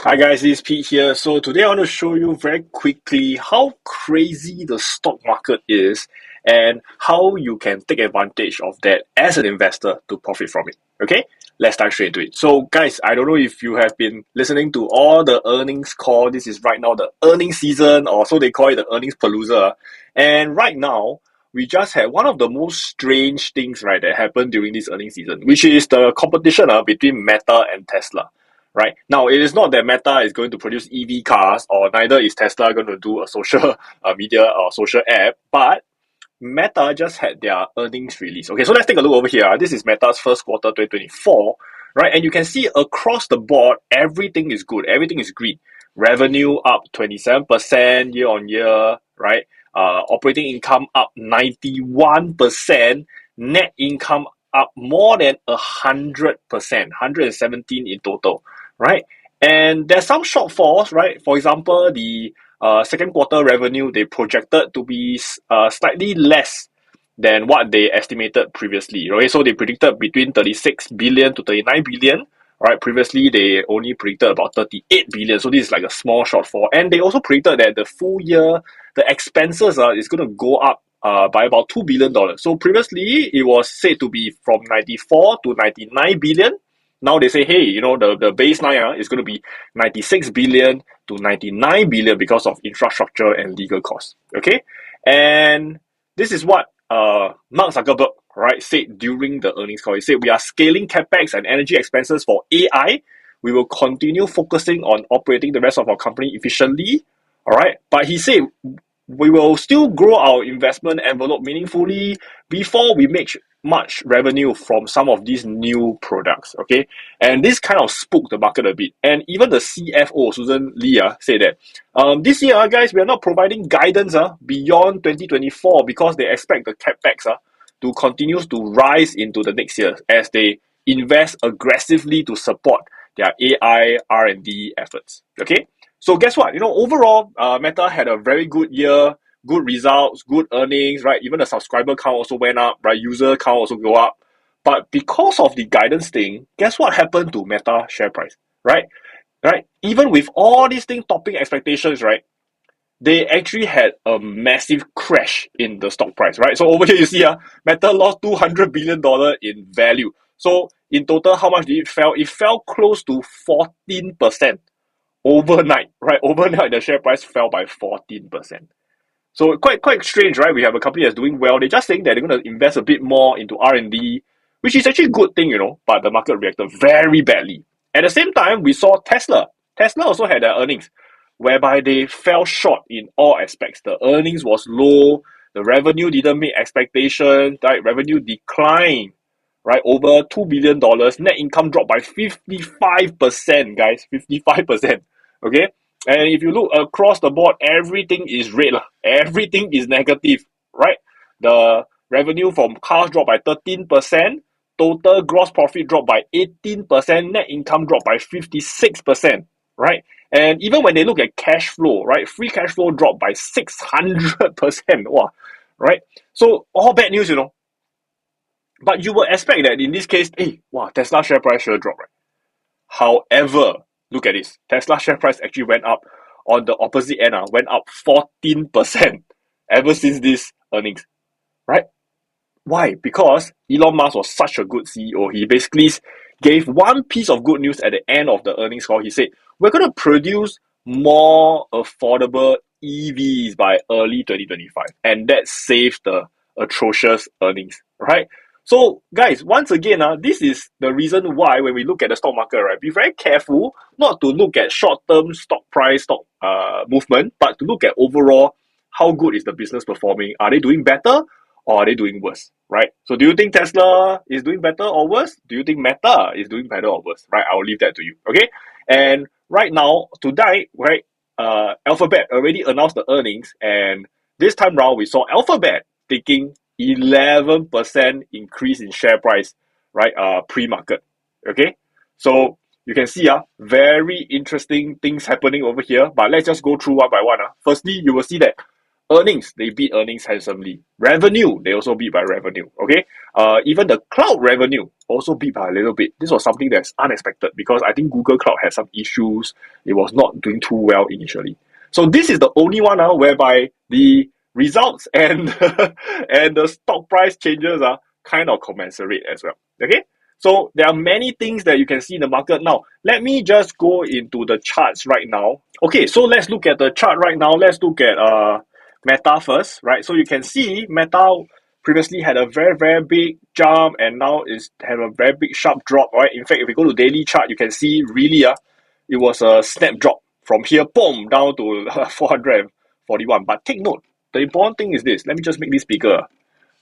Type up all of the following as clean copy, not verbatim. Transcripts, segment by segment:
Hi guys, this is Pete here. So today I want to show you very quickly how crazy the stock market is and how you can take advantage of that as an investor to profit from it. Okay, let's dive straight into it. So guys, I don't know if you have been listening to all the earnings call. This is right now the earnings season, or so they call it, the earnings palooza. And right now, we just had one of the most strange things, right, that happened during this earnings season, which is the competition between Meta and Tesla. Right now, it is not that Meta is going to produce EV cars, or neither is Tesla going to do a social media or social app, but Meta just had their earnings release. Okay, so let's take a look over here. This is Meta's first quarter 2024, right? And you can see across the board, everything is good. Everything is green. Revenue up 27% year on year, right? Operating income up 91%. Net income up more than 100%, 117 in total, right? And there's some shortfalls, right? For example, the second quarter revenue, they projected to be slightly less than what they estimated previously. Okay, so they predicted between 36 billion to 39 billion. Right, previously they only predicted about 38 billion, so this is like a small shortfall. And they also predicted that the full year, the expenses is going to go up by about $2 billion. So previously it was said to be from 94 to 99 billion. Now they say, hey, the baseline is going to be 96 billion to 99 billion because of infrastructure and legal costs. Okay, and this is what Mark Zuckerberg, right, said during the earnings call. He said, we are scaling capex and energy expenses for AI. We will continue focusing on operating the rest of our company efficiently. All right, but he said we will still grow our investment envelope meaningfully before we make much revenue from some of these new products. Okay, and this kind of spooked the market a bit. And even the CFO, Susan Lee, said that this year, guys, we are not providing guidance beyond 2024 because they expect the capex to continue to rise into the next year as they invest aggressively to support their AI R&D efforts. Okay, so guess what? Overall, Meta had a very good year, good results, good earnings, right? Even the subscriber count also went up, right? User count also go up. But because of the guidance thing, guess what happened to Meta share price, right? Right? Even with all these things topping expectations, right? They actually had a massive crash in the stock price, right? So over here you see, Meta lost $200 billion in value. So in total, how much did it fell? It fell close to 14% overnight, right? Overnight, the share price fell by 14%. So quite strange, right? We have a company that's doing well. They're just saying that they're going to invest a bit more into R&D, which is actually a good thing, but the market reacted very badly. At the same time, we saw Tesla. Tesla also had their earnings, whereby they fell short in all aspects. The earnings was low, the revenue didn't meet expectations, right? Revenue declined, right? Over $2 billion. Net income dropped by 55%, guys. 55%. Okay? And if you look across the board, everything is red. Everything is negative, right? The revenue from cars dropped by 13%, total gross profit dropped by 18%, net income dropped by 56%, right? And even when they look at cash flow, right, free cash flow dropped by 600%. Wow, right? So all bad news, But you would expect that in this case, hey, wow, Tesla share price should drop, right? However, look at this. Tesla share price actually went up on the opposite end, went up 14% ever since this earnings, right? Why? Because Elon Musk was such a good CEO. He basically gave one piece of good news at the end of the earnings call. He said, we're going to produce more affordable EVs by early 2025. And that saved the atrocious earnings, right? So, guys, once again, this is the reason why when we look at the stock market, right, be very careful not to look at short-term stock price, stock movement, but to look at overall how good is the business performing. Are they doing better or are they doing worse, right? So do you think Tesla is doing better or worse? Do you think Meta is doing better or worse, right? I'll leave that to you, okay? And right now, tonight, right, Alphabet already announced the earnings, and this time round, we saw Alphabet taking 11% increase in share price, right, pre-market, okay? So you can see very interesting things happening over here, but let's just go through one by one. Firstly, you will see that Earnings, they beat earnings handsomely. Revenue, they also beat by revenue. Okay. Even the cloud revenue also beat by a little bit. This was something that's unexpected because I think Google Cloud had some issues. It was not doing too well initially. So this is the only one whereby the results and and the stock price changes are kind of commensurate as well. Okay. So there are many things that you can see in the market now. Let me just go into the charts right now. Okay, so let's look at the chart right now. Let's look at Meta first, right? So you can see Meta previously had a very big jump and now is have a very big sharp drop, right? In fact, if we go to daily chart, you can see really it was a snap drop from here, boom, down to 441. But take note, the important thing is this. Let me just make this bigger,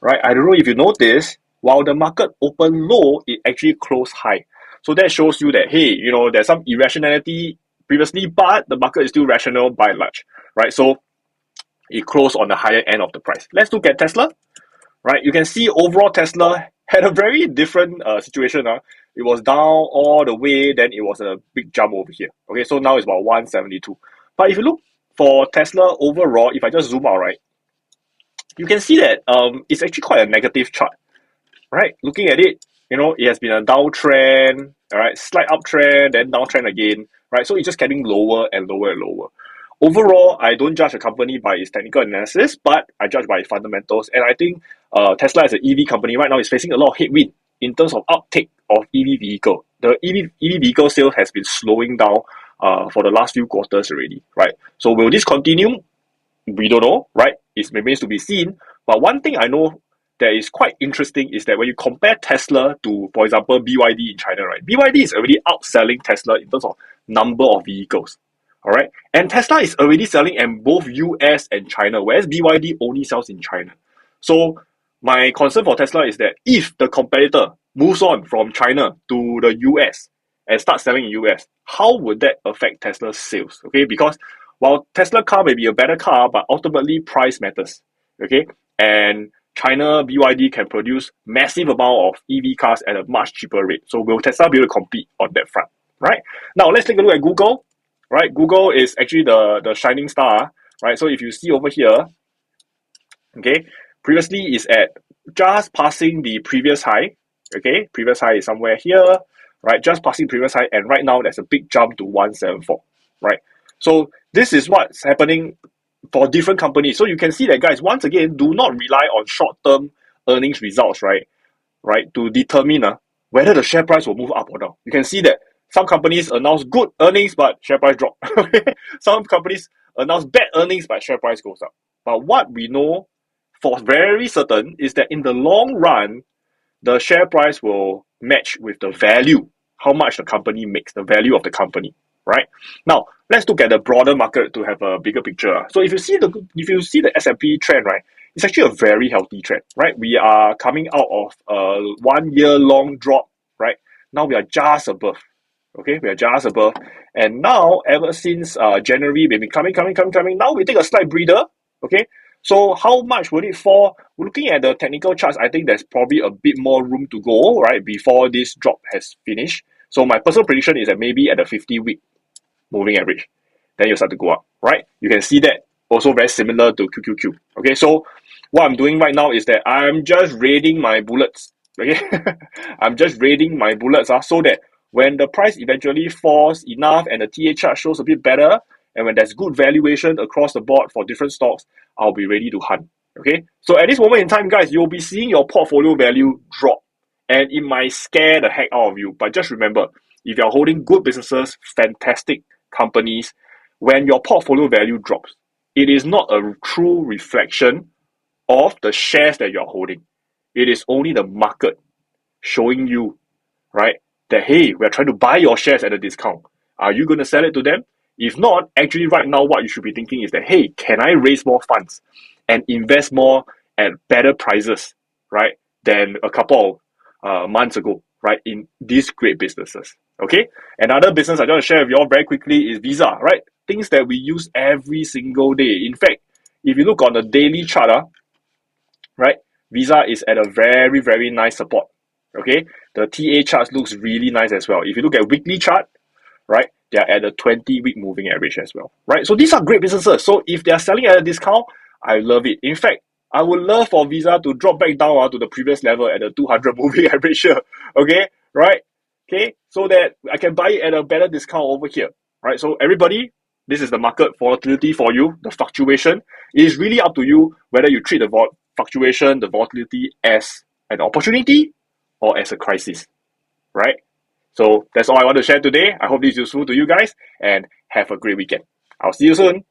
right? I don't know if you notice, while the market opened low, it actually closed high. So that shows you that, hey, there's some irrationality previously, but the market is still rational by and large, right? So it closed on the higher end of the price. Let's look at Tesla, right? You can see overall Tesla had a very different situation. It was down all the way, then it was a big jump over here. Okay, so now it's about 172. But if you look for Tesla overall, if I just zoom out, right, you can see that it's actually quite a negative chart, right? Looking at it, it has been a downtrend, all right, slight uptrend, then downtrend again, right? So it's just getting lower and lower and lower. Overall, I don't judge a company by its technical analysis, but I judge by its fundamentals. And I think Tesla as an EV company right now is facing a lot of headwind in terms of uptake of EV vehicle. The EV vehicle sales has been slowing down for the last few quarters already, right? So will this continue? We don't know, right? It remains to be seen. But one thing I know that is quite interesting is that when you compare Tesla to, for example, BYD in China, right? BYD is already outselling Tesla in terms of number of vehicles. All right. And Tesla is already selling in both US and China, whereas BYD only sells in China. So my concern for Tesla is that if the competitor moves on from China to the US and starts selling in US, how would that affect Tesla's sales? Okay, because while Tesla car may be a better car, but ultimately price matters. Okay, and China BYD can produce massive amount of EV cars at a much cheaper rate. So will Tesla be able to compete on that front? Right. Now let's take a look at Google. Right, Google is actually the shining star, right? So if you see over here, okay, previously is at just passing the previous high, okay? Previous high is somewhere here, right? Just passing previous high, and right now there's a big jump to 174, right? So this is what's happening for different companies. So you can see that, guys, once again, do not rely on short-term earnings results, right? To determine whether the share price will move up or down. You can see that some companies announce good earnings, but share price drop. Some companies announce bad earnings, but share price goes up. But what we know for very certain is that in the long run, the share price will match with the value, how much the company makes, the value of the company, right? Now, let's look at the broader market to have a bigger picture. So if you see the S&P trend, right, it's actually a very healthy trend, right? We are coming out of a 1 year long drop, right? Now we are just above. Okay, we are just above. And now, ever since January, we've been coming. Now we take a slight breather. Okay, so how much will it fall? Looking at the technical charts, I think there's probably a bit more room to go, right, before this drop has finished. So my personal prediction is that maybe at the 50-week moving average, then you start to go up, right? You can see that also very similar to QQQ. Okay, so what I'm doing right now is that I'm just raiding my bullets. Okay, I'm just raiding my bullets so that when the price eventually falls enough and the TA chart shows a bit better, and when there's good valuation across the board for different stocks, I'll be ready to hunt. Okay, so at this moment in time, guys, you'll be seeing your portfolio value drop, and it might scare the heck out of you. But just remember, if you're holding good businesses, fantastic companies, when your portfolio value drops, it is not a true reflection of the shares that you're holding. It is only the market showing you, right, that, hey, we're trying to buy your shares at a discount. Are you going to sell it to them? If not, actually right now what you should be thinking is that, hey, can I raise more funds and invest more at better prices, right, than a couple of months ago, right, in these great businesses. Okay, another business I want to share with you all very quickly is Visa, right? Things that we use every single day. In fact, if you look on the daily chart, right, Visa is at a very nice support. Okay, the TA chart looks really nice as well. If you look at weekly chart, right, they are at a 20-week moving average as well, right? So these are great businesses. So if they are selling at a discount, I love it. In fact, I would love for Visa to drop back down to the previous level at the 200 moving average here. Okay, right? Okay, so that I can buy it at a better discount over here. Right? So everybody, this is the market volatility for you, the fluctuation. It is really up to you whether you treat the fluctuation, the volatility as an opportunity or as a crisis. Right? So that's all I want to share today. I hope this is useful to you guys and have a great weekend. I'll see you soon.